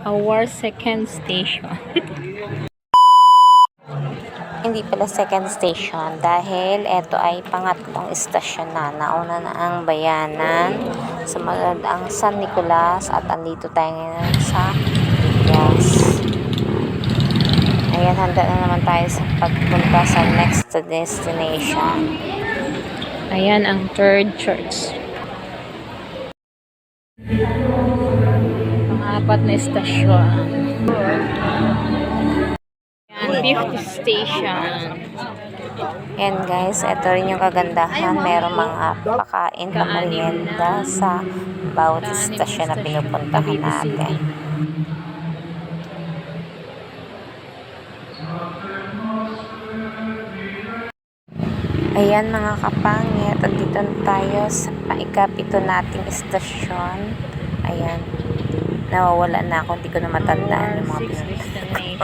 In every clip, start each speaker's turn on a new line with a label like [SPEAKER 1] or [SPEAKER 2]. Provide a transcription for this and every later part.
[SPEAKER 1] our second station.
[SPEAKER 2] Hindi pala second station dahil ito ay pangatlong istasyon na. Nauna na ang Bayanan, sumunod ang San Nicolas at andito tayo ngayon sa Yes. Ayan, handa na naman tayo sa pagpunta sa next destination.
[SPEAKER 1] Ayan ang third church. Pang-apat na istasyon. Ayan, fifth station.
[SPEAKER 2] Yan guys, ito rin yung kagandahan. Merong mga pakain, pamerienda sa bawat istasyon na pinupuntahan natin. Ayan mga kapangit, andito na tayo sa paikapito nating istasyon. Ayan, nawawala na ako, hindi ko na matandaan yung mga pinuntahan.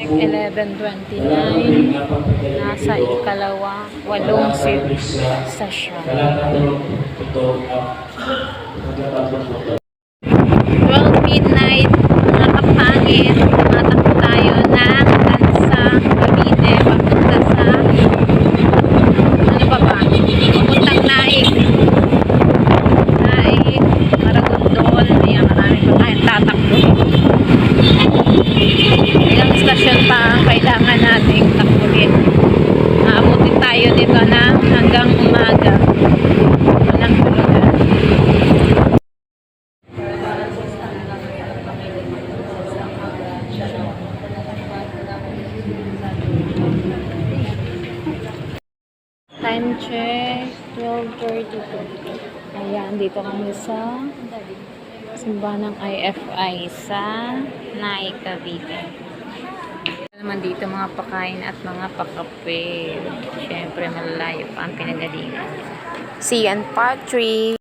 [SPEAKER 1] 11:29, nasa ikalawang 8 stasyon. 12 midnight, mga kapangit, tumatakbo tayo ng Tansa, Cavite, papunta sa ano pa ba? Papuntang Naik, Maragondon. Ayan, marami pa tayong tatakbo. Ilang istasyon pa ang kailangan nating takbuhin. Aabutin tayo dito na hanggang umaga. Walang hulugan. Time check, 12:32. Ayan, dito kami sa simbahan ng IFI sa Naik, Cavite. Naman dito mga pakain at mga pakape. Siyempre malalayo pa ang pinagalingan.
[SPEAKER 2] See you on part 3.